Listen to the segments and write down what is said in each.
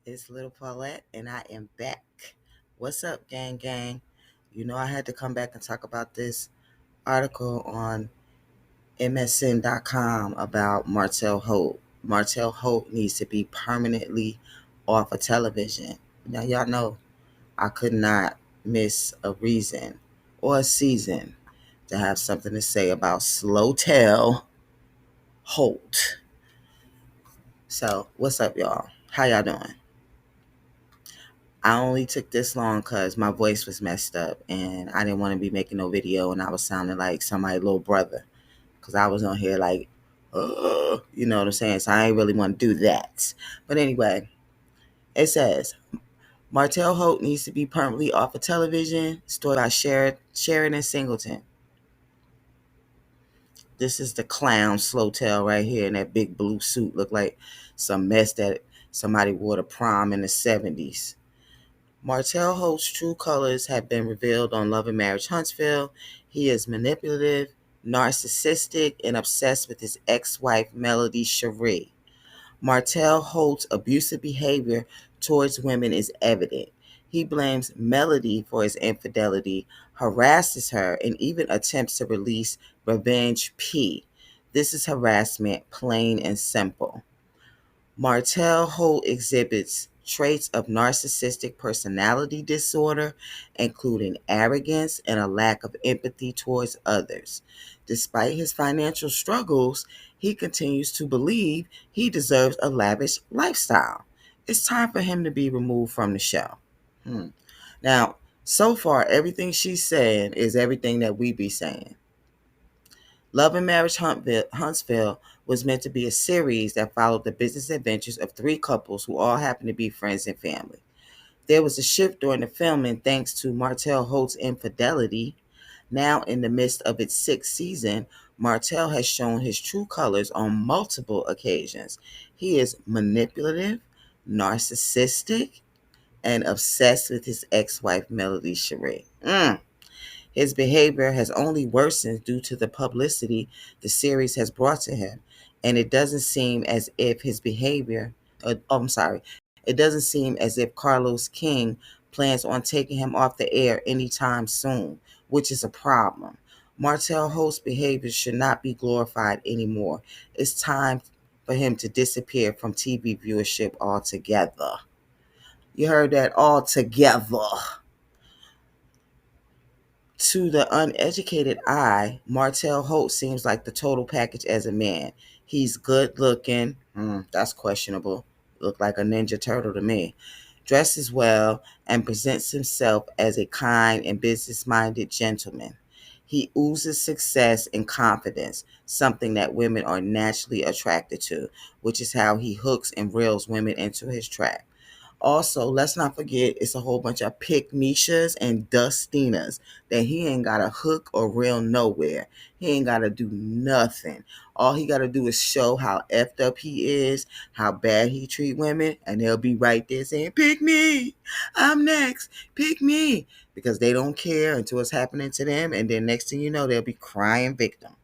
It's Little Paulette, and I am back. What's up, gang, gang? You know, I had to come back and talk about this article on MSN.com about Martell Holt. Martell Holt needs to be permanently off of television. Now, y'all know I could not miss a reason or a season to have something to say about Slowtell Holt. So, what's up, y'all? How y'all doing? I only took this long because my voice was messed up and I didn't want to be making no video and I was sounding like somebody's little brother because I was on here like, you know what I'm saying? So I ain't really want to do that. But anyway, it says Martell Holt needs to be permanently off of television. Story by Sheridan Singleton. This is the clown Slowtail right here in that big blue suit. Look like some mess that somebody wore to prom in the 70s. Martell Holt's true colors have been revealed on Love and Marriage Huntsville. He is manipulative, narcissistic, and obsessed with his ex-wife, Melody Cherie. Martell Holt's abusive behavior towards women is evident. He blames Melody for his infidelity, harasses her, and even attempts to release Revenge P. This is harassment, plain and simple. Martell Holt exhibits traits of narcissistic personality disorder, including arrogance and a lack of empathy towards others. Despite his financial struggles, he continues to believe he deserves a lavish lifestyle. It's time for him to be removed from the show. Hmm. Now, so far, everything she's saying is everything that we be saying. Love and Marriage Huntsville was meant to be a series that followed the business adventures of three couples who all happen to be friends and family. There was a shift during the filming thanks to Martell Holt's infidelity. Now, in the midst of its sixth season, Martell has shown his true colors on multiple occasions. He is manipulative, narcissistic, and obsessed with his ex-wife, Melody Cherie. His behavior has only worsened due to the publicity the series has brought to him, and it doesn't seem as if his behavior, I'm sorry, it doesn't seem as if Carlos King plans on taking him off the air anytime soon, which is a problem. Martell Holt's behavior should not be glorified anymore. It's time for him to disappear from TV viewership altogether. You heard that, altogether. To the uneducated eye, Martell Holt seems like the total package as a man. He's good looking. That's questionable. Look like a Ninja Turtle to me. Dresses well and presents himself as a kind and business minded gentleman. He oozes success and confidence, something that women are naturally attracted to, which is how he hooks and reels women into his trap. Also, let's not forget it's a whole bunch of pick Mishas and Dustinas that he ain't got to hook or reel nowhere. He ain't got to do nothing. All he got to do is show how effed up he is, how bad he treat women, and they'll be right there saying, pick me, I'm next, pick me. Because they don't care until it's happening to them, and then next thing you know, they'll be crying victim.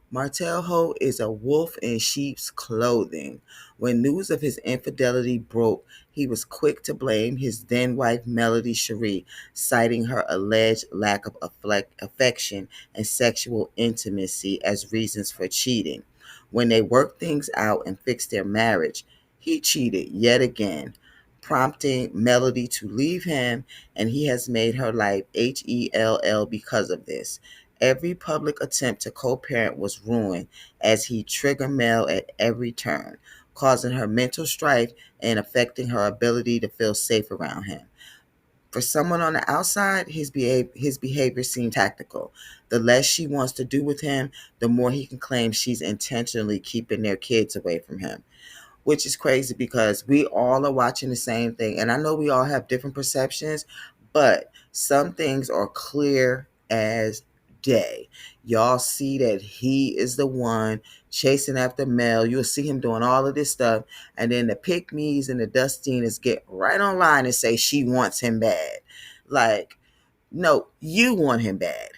Martell Holt is a wolf in sheep's clothing. When news of his infidelity broke, he was quick to blame his then wife Melody Cherie, citing her alleged lack of affection and sexual intimacy as reasons for cheating. When they worked things out and fixed their marriage, he cheated yet again, prompting Melody to leave him, and he has made her life hell because of this. Every public attempt to co-parent was ruined as he triggered Mel at every turn, causing her mental strife and affecting her ability to feel safe around him. For someone on the outside, his behavior seemed tactical. The less she wants to do with him, the more he can claim she's intentionally keeping their kids away from him, which is crazy because we all are watching the same thing. And I know we all have different perceptions, but some things are clear as day. Y'all see that he is the one chasing after Mel. You'll see him doing all of this stuff. And then the pick me's and the Dustinas get right online and say she wants him bad. Like, no, you want him bad.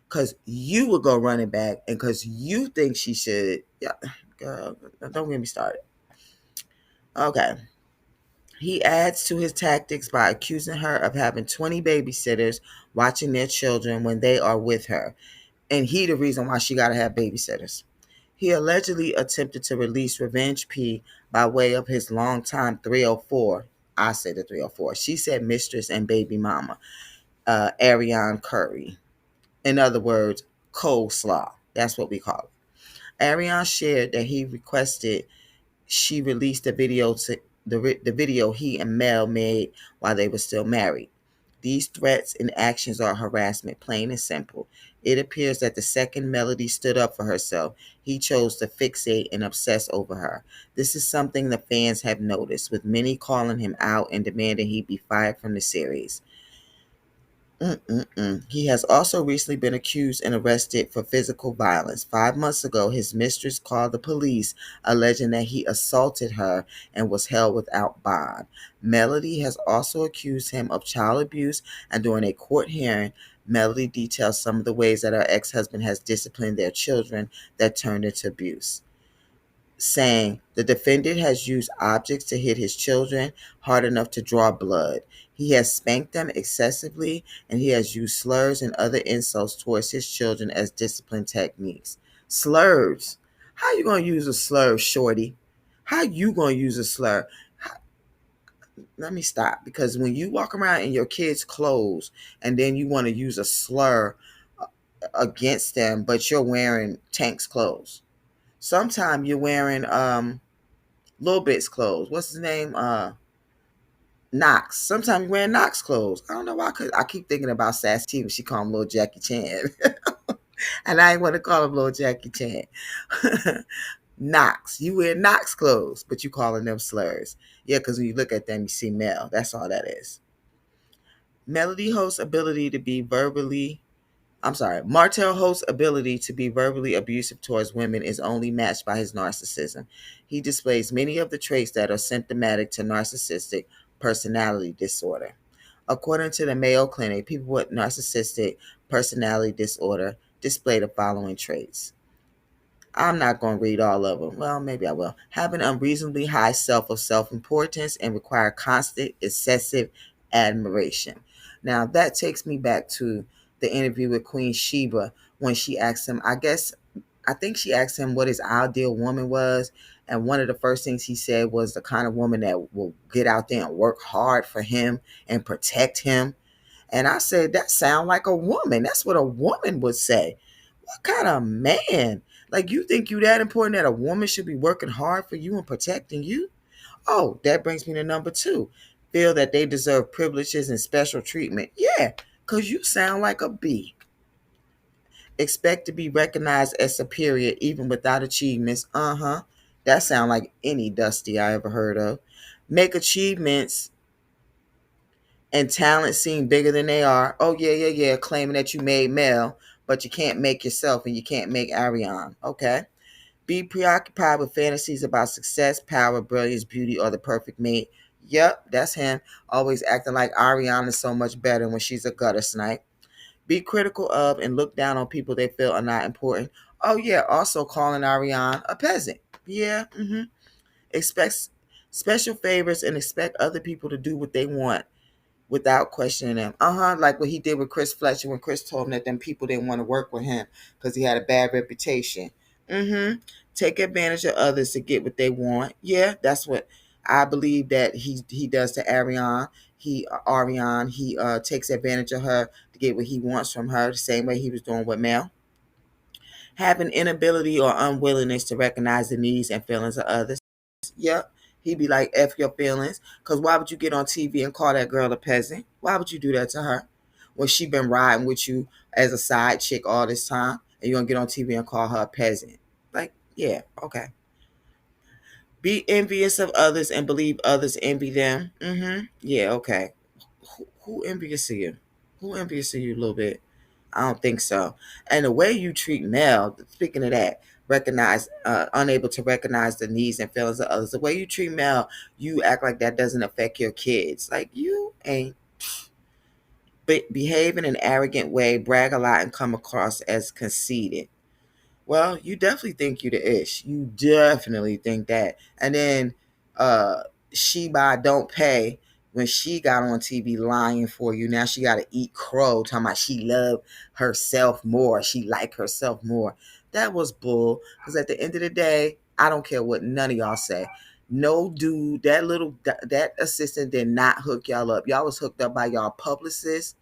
Because you would go running back and because you think she should. Yeah, girl, don't get me started. Okay. He adds to his tactics by accusing her of having 20 babysitters watching their children when they are with her, and he the reason why she got to have babysitters. He allegedly attempted to release Revenge P by way of his longtime 304. I said the 304. She said mistress and baby mama, Ariane Curry. In other words, coleslaw. That's what we call it. Ariane shared that he requested she released the video to the video he and Mel made while they were still married. These threats and actions are harassment, plain and simple. It appears that the second Melody stood up for herself, he chose to fixate and obsess over her. This is something the fans have noticed, with many calling him out and demanding he be fired from the series. He has also recently been accused and arrested for physical violence. 5 months ago, his mistress called the police, alleging that he assaulted her and was held without bond. Melody has also accused him of child abuse, and during a court hearing, Melody details some of the ways that her ex-husband has disciplined their children that turned into abuse, saying the defendant has used objects to hit his children hard enough to draw blood. He has spanked them excessively, and he has used slurs and other insults towards his children as discipline techniques. Slurs. How you gonna use a slur, shorty? How you gonna use a slur? Let me stop, because when you walk around in your kids' clothes and then you want to use a slur against them, but you're wearing Tank's clothes. Sometimes you're wearing Lil Bit's clothes. What's his name? Knox. Sometimes you're wearing Knox clothes. I don't know why. I keep thinking about Sassy T when she called him Lil Jackie Chan. And I ain't want to call him Lil Jackie Chan. Knox. You wear Knox clothes, but you calling them slurs. Yeah, because when you look at them, you see Mel. That's all that is. Melody Holt's ability to be verbally Martell Holt's ability to be verbally abusive towards women is only matched by his narcissism. He displays many of the traits that are symptomatic to narcissistic personality disorder. According to the Mayo Clinic, people with narcissistic personality disorder display the following traits. I'm not going to read all of them. Well, maybe I will. Have an unreasonably high self-importance and require constant, excessive admiration. Now, that takes me back to the interview with Queen Sheba when she asked him, I think she asked him what his ideal woman was. And one of the first things he said was the kind of woman that will get out there and work hard for him and protect him. And I said, that sounds like a woman. That's what a woman would say. What kind of man? Like, you think you that important that a woman should be working hard for you and protecting you? Oh, that brings me to number 2. Feel that they deserve privileges and special treatment. Yeah, because you sound like a bee. Expect to be recognized as superior even without achievements. That sound like any Dusty I ever heard of. Make achievements and talent seem bigger than they are. Oh, yeah. Claiming that you made Mel, but you can't make yourself and you can't make Ariane. Okay. Be preoccupied with fantasies about success, power, brilliance, beauty, or the perfect mate. Yep, that's him. Always acting like Ariane is so much better when she's a gutter snipe. Be critical of and look down on people they feel are not important. Oh, yeah. Also calling Ariane a peasant. Yeah. Expect special favors and expect other people to do what they want without questioning them. Like what he did with Chris Fletcher when Chris told him that them people didn't want to work with him because he had a bad reputation. Take advantage of others to get what they want. Yeah, that's what I believe that he does to Ariane. He takes advantage of her to get what he wants from her, the same way he was doing with Mel. Have an inability or unwillingness to recognize the needs and feelings of others. Yep. He'd be like, F your feelings. Because why would you get on TV and call that girl a peasant? Why would you do that to her? When she been riding with you as a side chick all this time, and you're going to get on TV and call her a peasant. Like, yeah, okay. Be envious of others and believe others envy them. Yeah, okay. Who envious of you? Who envious of you a little bit? I don't think so. And the way you treat Mel, speaking of that, unable to recognize the needs and feelings of others. The way you treat Mel, you act like that doesn't affect your kids. Like, you ain't behave in an arrogant way, brag a lot, and come across as conceited. Well, you definitely think you the ish. You definitely think that. And then Sheba don't pay when she got on TV lying for you. Now she got to eat crow talking about she loved herself more. She liked herself more. That was bull. Because at the end of the day, I don't care what none of y'all say. No dude, that assistant did not hook y'all up. Y'all was hooked up by y'all publicist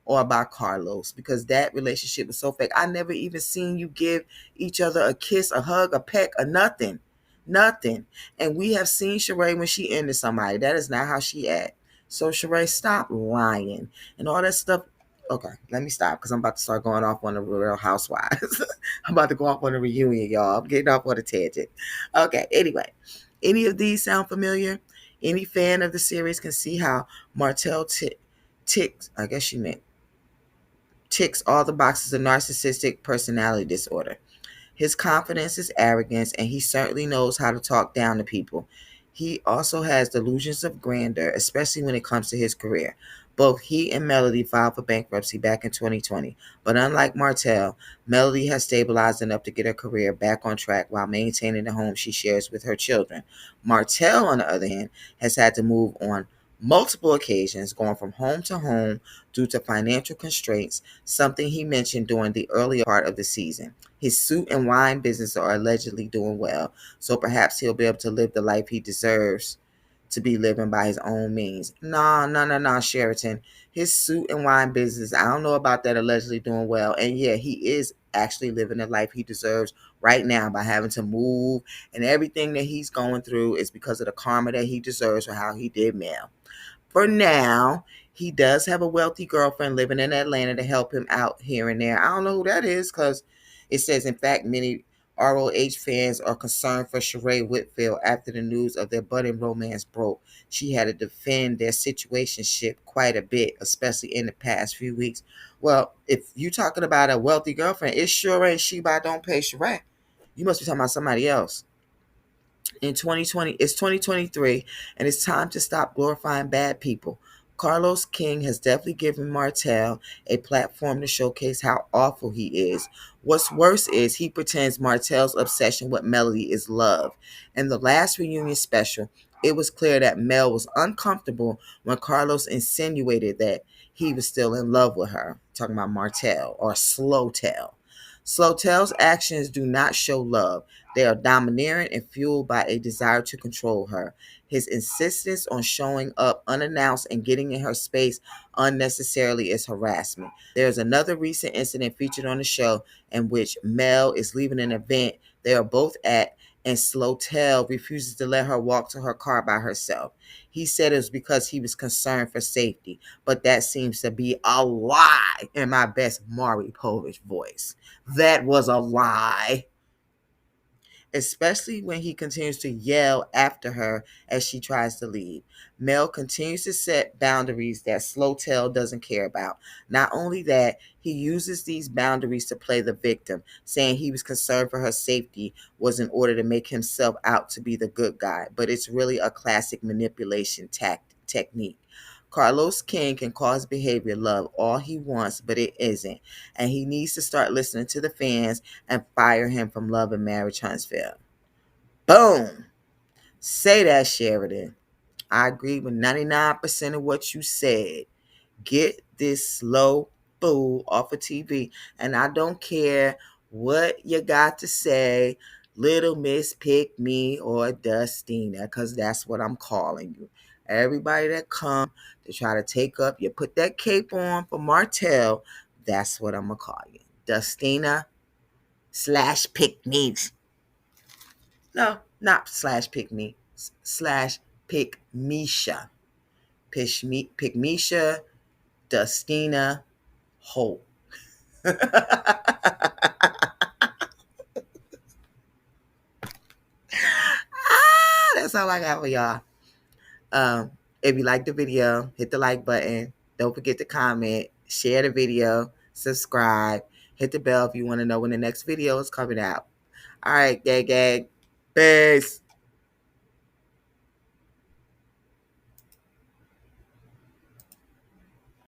or by Carlos, because that relationship was so fake. I never even seen you give each other a kiss, a hug, a peck, or nothing. Nothing. And we have seen Sheree when she ended somebody. That is not how she act. So Sheree, stop lying and all that stuff. Okay, let me stop because I'm about to start going off on the Real Housewives. I'm about to go off on a reunion, y'all. I'm getting off on a tangent. Okay, anyway, any of these sound familiar? Any fan of the series can see how Martell ticks, I guess she meant ticks all the boxes of narcissistic personality disorder. His confidence is arrogance, and he certainly knows how to talk down to people. He also has delusions of grandeur, especially when it comes to his career. Both he and Melody filed for bankruptcy back in 2020, but unlike Martell, Melody has stabilized enough to get her career back on track while maintaining the home she shares with her children. Martell, on the other hand, has had to move on multiple occasions, going from home to home due to financial constraints, something he mentioned during the earlier part of the season. His suit and wine business are allegedly doing well, so perhaps he'll be able to live the life he deserves to be living by his own means. Nah, Sheraton. His suit and wine business, I don't know about that allegedly doing well. And yeah, he is actually living the life he deserves right now by having to move, and everything that he's going through is because of the karma that he deserves for how he did Mel. For now, he does have a wealthy girlfriend living in Atlanta to help him out here and there. I don't know who that is because it says, in fact, many ROH fans are concerned for Sheree Whitfield after the news of their budding romance broke. She had to defend their situationship quite a bit, especially in the past few weeks. Well, if you're talking about a wealthy girlfriend, it sure ain't Sheba don't pay Sheree. You must be talking about somebody else. In 2020, it's 2023, and it's time to stop glorifying bad people. Carlos King has definitely given Martell a platform to showcase how awful he is. What's worse is he pretends Martell's obsession with Melody is love. In the last reunion special, it was clear that Mel was uncomfortable when Carlos insinuated that he was still in love with her. Talking about Martell or Slowtel. Slowtel's actions do not show love. They are domineering and fueled by a desire to control her. His insistence on showing up unannounced and getting in her space unnecessarily is harassment. There is another recent incident featured on the show in which Mel is leaving an event they are both at, and Slowtel refuses to let her walk to her car by herself. He said it was because he was concerned for safety, but that seems to be a lie in my best Maury Povich voice. That was a lie, especially when he continues to yell after her as she tries to leave. Mel continues to set boundaries that Slowtel doesn't care about. Not only that, he uses these boundaries to play the victim, saying he was concerned for her safety was in order to make himself out to be the good guy, but it's really a classic manipulation technique. Carlos King can call his behavior love all he wants, but it isn't. And he needs to start listening to the fans and fire him from Love and Marriage Huntsville. Boom. Say that, Sheridan. I agree with 99% of what you said. Get this slow fool off of TV. And I don't care what you got to say, Little Miss Pick Me or Dustina, because that's what I'm calling you. Everybody that come to try to take up, you put that cape on for Martell, that's what I'm going to call you. Dustina slash Pick Me. No, not slash Pick Me, slash Pick Misha. Pick Misha, Dustina Holt. That's all I got for y'all. If you like the video, hit the like button. Don't forget to comment, share the video, subscribe, hit the bell if you want to know when the next video is coming out. All right, gang. Peace.